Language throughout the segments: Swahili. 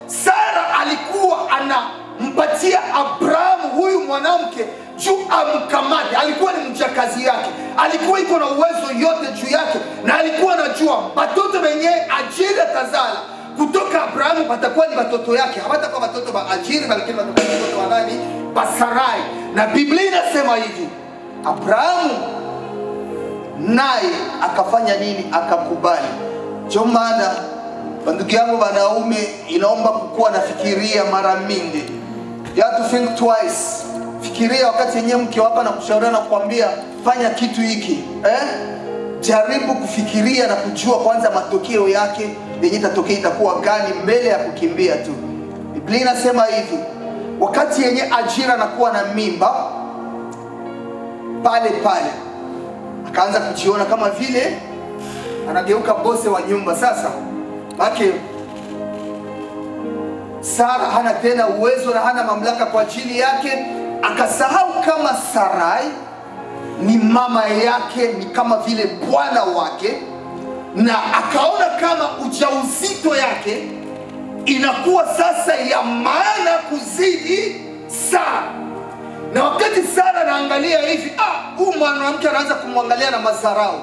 Sara alikuwa anampatia Abrahamu huyu mwanamke juu amkamate. Alikuwa ni mjakazi yake, alikuwa iko na uwezo yote juu yake, na alikuwa anajua watoto wenye Ajiri atazala kutoka Abrahamu patakuwa ni watoto yake, hawatakuwa watoto wa Ajiri bali ni watoto wa nani? Wa Sarai. Na Biblia inasema hivi, Abrahamu naye akafanya nini? Akakubali. Ndio maana ndugu yangu wanaume, inaomba kukuwa nafikiria mara mingi. You have to think twice. Fikiria wakati yenyewe mke wako na kushauriana kukwambia fanya kitu hiki. Jaribu kufikiria na kujua kwanza matokeo yake yenye itatokea itakuwa gani mbele ya kukimbia tu. Biblia inasema hivi, wakati yenye Ajira anakuwa na mimba, pale akaanza kujiona kama vile anageuka bose wa nyumba. Sasa baki Sara hana tena uwezo na hana mamlaka kwa ajili yake, akasahau kama Sarai ni mama yake, ni kama vile bwana wake, na akaona kama ujauzito yake inakuwa sasa ya maana kuzidi Sara. Na wakati Sara anaangalia hivi, huyu mwanamke anaanza kumwangalia na madharau,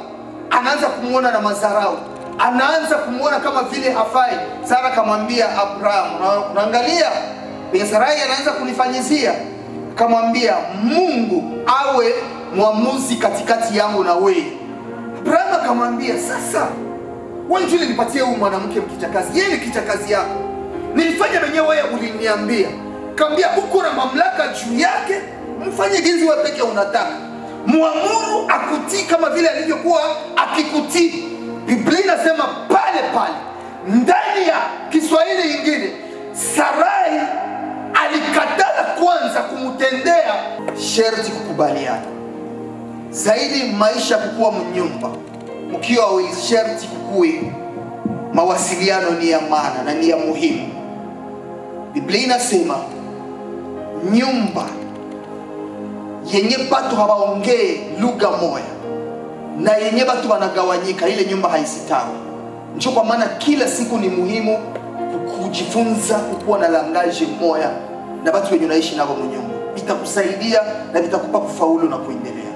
anaanza kumuona na madharau, anaanza kumuona kama vile hafai. Sara akamwambia Abraham, unaangalia bila Sarai anaanza kunifanyizia. Akamwambia, Mungu awe mwamuzi katikati yangu na wewe. Abraham akamwambia, sasa wewe ndio nipatie huyu mwanamke mkichakazi, yeye ni kichakazi yako, nilifanya mwenyewe, wewe uliniambia. Kaambia uko na mamlaka juu yake, mfanye jinsi wewe pekee unataka, muamuru akutii kama vile alivyokuwa akikutii. Biblia inasema pale ndani ya Kiswahili ingine, Sarai alikatala kwanza kumtendea, sherti kukubaliana. Zaidi maisha kukua mnyumba, mkiwa sherti kukue mawasiliano ni ya maana na ni ya muhimu. Biblia inasema nyumba yenye batu hawaongee lugha moja na yenye batu wanagawanyika, ile nyumba haisitawi. Ndio kwa maana kila siku ni muhimu kujifunza kukuwa na langaje moja na watu wenye unaishi nao mnyumba. Itakusaidia na itakupa kufaulu na kuendelea.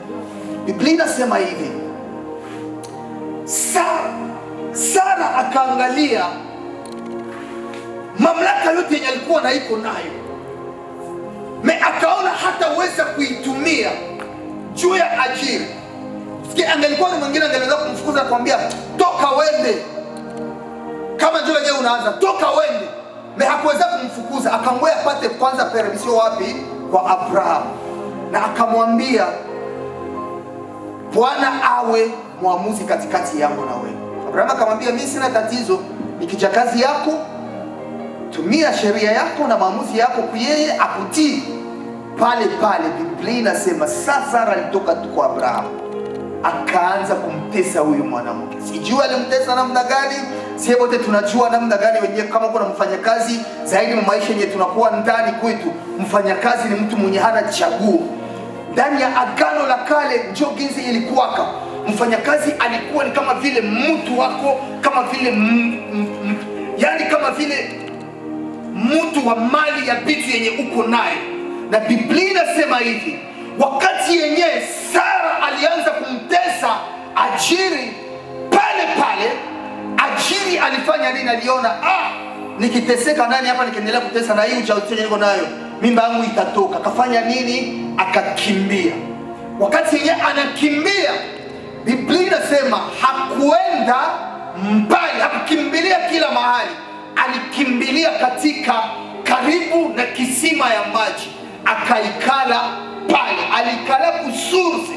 Biblia inasema hivi, Sara akaangalia mamlaka yote yenye alikuwa na iko nayo, akaona hataweza kuitumia juu ya Ajiri. Angelikuwa ni mwingine angeweza kumfukuza kumwambia toka wende, kama ndio wewe unaanza toka wende. Hakuweza kumfukuza, akamwambia apate kwanza permission wapi? Kwa Abraham. Na akamwambia Bwana awe mwamuzi katikati yangu na wewe. Abraham akamwambia, mimi sina tatizo, ni kijakazi yako, tumia sheria yako na maamuzi yako kwa yeye akutii. Pale Biblia inasema Sara alitoka tu kwa Abraham, akaanza kumtesa huyu mwanamke. Sijui alimtesa namna gani, sisi wote tunajua namna gani wenyewe. Kama kuna mfanyakazi zaidi maisha yenyewe tunakuwa ndani kwetu, mfanyakazi ni mtu mwenye hana chaguo. Ndani ya Agano la Kale ndio jinsi ilikuwaka. Mfanyakazi alikuwa ni kama vile mtu wako, kama vile yani kama vile mtu wa mali ya vitu yenye uko naye. Na Biblia inasema hivi, wakati yenyewe Sara alianza kumtesa Ajiri, pale Ajiri alifanya nini? Aliona nikiteseka nani hapa, nikiendelea kutesa na hii ujauzito niko nayo, mimba yangu itatoka. Akafanya nini? Akakimbia. Wakati yenyewe anakimbia, Biblia inasema hakuenda mbali, hakukimbilia kila mahali, alikimbilia katika karibu na kisima ya maji, akaikala pale, alikala kusource.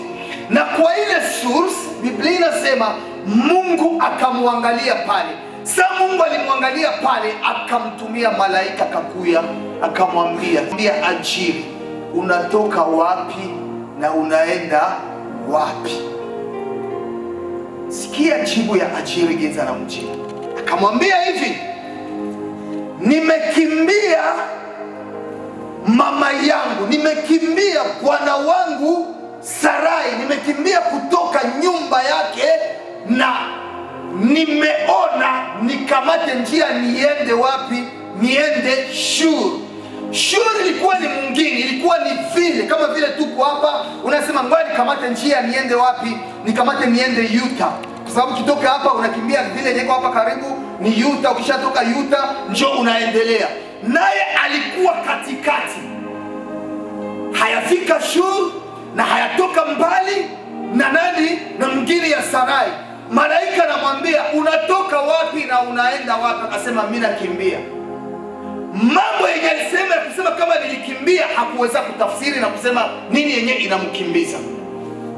Na kwa ile source Biblia inasema Mungu akamwangalia pale. Sasa Mungu alimwangalia pale, akamtumia malaika kakuya, akamwambia, Ajiri, unatoka wapi na unaenda wapi? Sikia jibu ya Ajiri jinsi anamjibu. Akamwambia hivi, nimekimbia mama yangu, nimekimbia bwana wangu Sarai, nimekimbia kutoka nyumba yake, na nimeona nikamate njia niende wapi? niende Shur. Shur ilikuwa ni mwingine, ilikuwa ni vile kama vile tuko hapa unasema ngoja nikamate njia niende wapi? Nikamate niende Utah. Kwa sababu kitoka hapa unakimbia vile niko hapa karibu ni Utah, ukishatoka Utah njoo unaendelea. Naye alikuwa katikati. Hayafika Shur na hayatoka mbali na nani? Na mwingine ya Sarai. Malaika anamwambia unatoka wapi na unaenda wapi? Akasema mimi nakimbia. Mambo yenye alisema ya kusema kama nilikimbia hakuweza kutafsiri na kusema nini yenye inamkimbiza.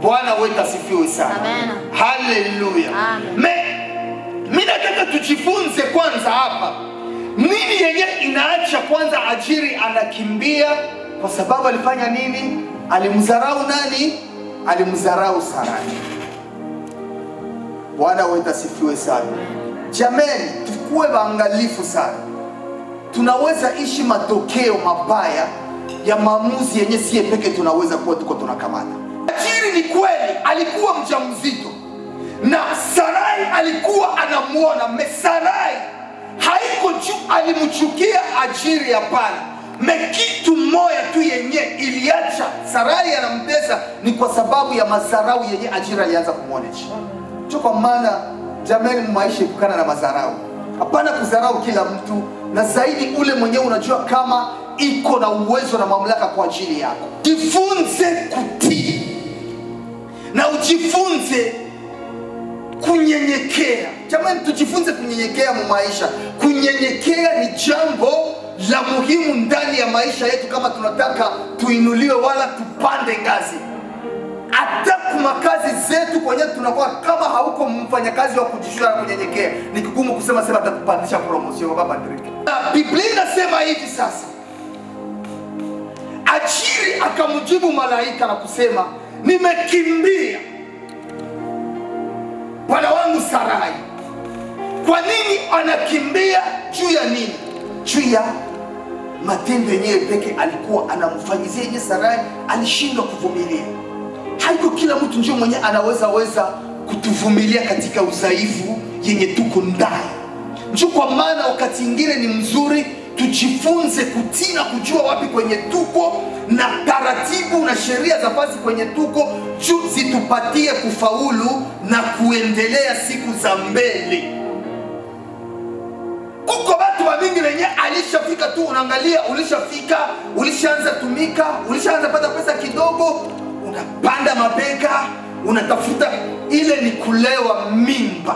Bwana wetu asifiwe sana. Amen. Haleluya. Mimi nataka tujifunze kwanza hapa. Nini yenye inaacha kwanza Ajiri anakimbia? Kwa sababu alifanya nini? Alimdharau nani? Alimdharau Sarai. Bwana wetu asifiwe sana. Jamani, tukue waangalifu sana. Tunaweza ishi matokeo mabaya ya maamuzi yenye siye peke tunaweza kuwa tuko tunakamata. Ajiri ni kweli alikuwa mjamzito na Sarai alikuwa anamuona. Sarai haiko juu alimchukia Ajiri, hapana. Kitu moja tu yenye iliacha Sarai anamtesa ni kwa sababu ya madharau yenye Ajiri alianza kumuonesha. Kwa maana jamani, maisha kukana na madharau. Hapana kudharau kila mtu, na zaidi ule mwenyewe unajua kama iko na uwezo na mamlaka kwa ajili yako. Jifunze kutii na ujifunze kunyenyekea. Jamani, tujifunze kunyenyekea mu maisha. Kunyenyekea ni jambo la muhimu ndani ya maisha yetu kama tunataka tuinuliwe wala tupande ngazi. Hata kwa kazi zetu kwenye tunakuwa kama hauko mfanyakazi wa kujishusha na kunyenyekea, ni kigumu kusema sema atakupandisha promotion baba Patrick. Biblia inasema hivi sasa. Ajiri akamjibu malaika na kusema nimekimbia bwana wangu Sarai. Kwa nini anakimbia? Juu ya nini? Juu ya matendo yenyewe peke alikuwa anamfanyizia yenye Sarai alishindwa kuvumilia. Haiko kila mtu njoo mwenye anaweza kutuvumilia katika udhaifu yenye tuko ndani. Njoo kwa maana wakati mwingine ni mzuri tujifunze kutii na kujua wapi kwenye tuko na taratibu na sheria za basi kwenye tuko juu zitupatie kufaulu na kuendelea siku za mbele. Kuko watu wa mingi wenye alishafika tu unaangalia ulishafika, ulishaanza tumika, ulishaanza pata pesa kidogo, unapanda mabega, unatafuta. Ile ni kulewa mimba.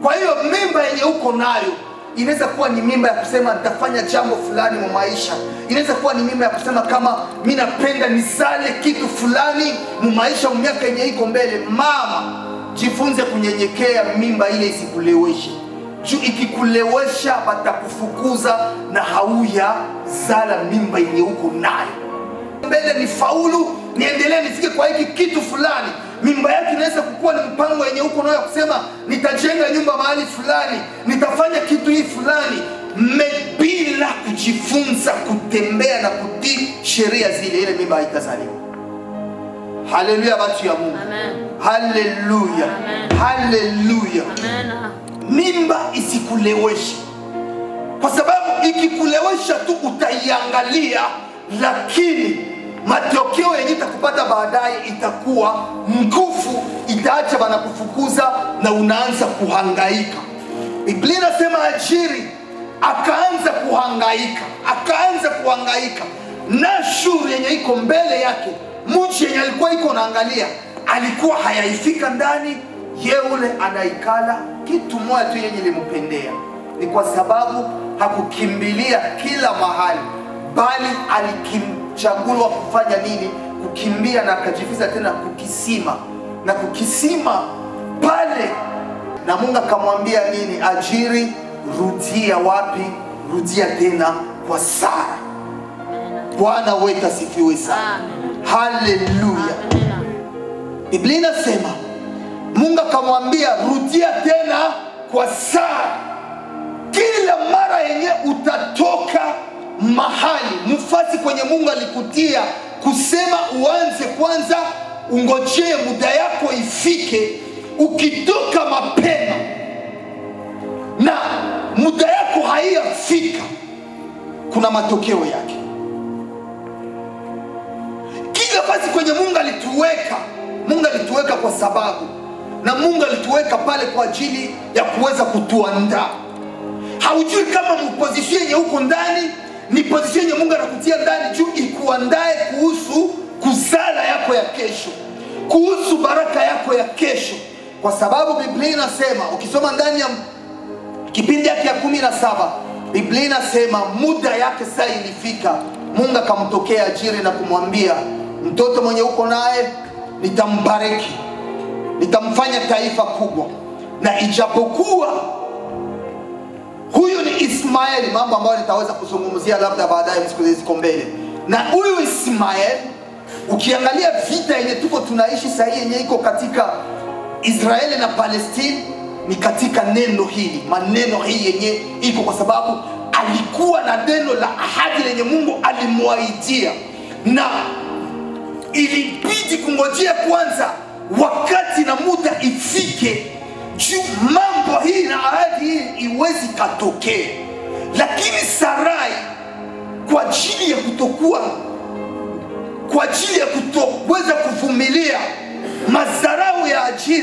Kwa hiyo mimba yenye uko nayo inaweza kuwa ni mimba ya kusema nitafanya jambo fulani mu maisha. Inaweza kuwa ni mimba ya kusema kama mimi napenda nisale kitu fulani mu maisha miaka yenye iko mbele. Mama, jifunze kunyenyekea, mimba ile isikuleweshe. Juu ikikulewesha batakufukuza na hauya zala mimba yenye uko nayo. Mbele ni faulu, niendelee nifike kwa hiki kitu fulani. Mimba yake inaweza kukua ni mpango yenye uko nayo kusema nitajenga nyumba mahali fulani, nitafanya kitu hii fulani, bila kujifunza kutembea na kutii sheria zile, ile mimba haitazaliwa. Haleluya watu ya Mungu. Amen. Haleluya. Haleluya. Amen. Mimba isikuleweshe. Kwa sababu ikikulewesha tu utaiangalia, lakini matokeo yenye itakupata baadaye itakuwa nguvu, itaacha bana kufukuza na unaanza kuhangaika. Biblia inasema Ajiri akaanza kuhangaika. Na Shuri yenye iko mbele yake, mji yenye alikuwa iko naangalia, alikuwa hayaifika ndani. Yule anaikala. Kitu moja tu yenye limpendea ni kwa sababu hakukimbilia kila mahali, bali alikimchagua kufanya nini? Kukimbia, na akajifiza tena kukisima. Na kukisima pale, na Mungu akamwambia nini? Ajiri, rudia wapi? Rudia tena kwa Sara. Bwana wetu asifiwe sana. Haleluya. Biblia inasema Mungu akamwambia rudia tena kwa Sara. Kila mara yenye utatoka mahali mfasi kwenye Mungu alikutia kusema uanze kwanza, ungojee muda yako ifike. Ukitoka mapema na muda yako haiyafika, kuna matokeo yake. Kila nafasi kwenye Mungu alituweka kwa sababu, na Mungu alituweka pale kwa ajili ya kuweza kutuandaa. Haujui kama position yenye huko ndani ni position yenye Mungu anakutia ndani juu ikuandae kuhusu kuzala yako ya kesho, kuhusu baraka yako ya kesho. Kwa sababu Biblia inasema, ukisoma ndani ya kipindi yake ya 17, Biblia inasema muda yake saa ilifika, Mungu akamtokea Hajiri na kumwambia, mtoto mwenye uko naye nitambariki, nitamfanya taifa kubwa. Na ijapokuwa huyu ni Ismaeli, mambo ambayo nitaweza kuzungumzia labda baadaye siku ziko mbele. Na huyu Ismaeli, ukiangalia vita yenye tuko tunaishi sasa yenye iko katika Israeli na Palestine, ni katika neno hili, maneno hii yenye iko, kwa sababu alikuwa na neno la ahadi lenye Mungu alimwaidia, na ilibidi kungojea kwanza wakati na muda ifike juu mambo hii na ahadi hii iwezi katokea. Lakini Sarai kwa ajili ya kutoweza kuvumilia madharau ya Hajiri,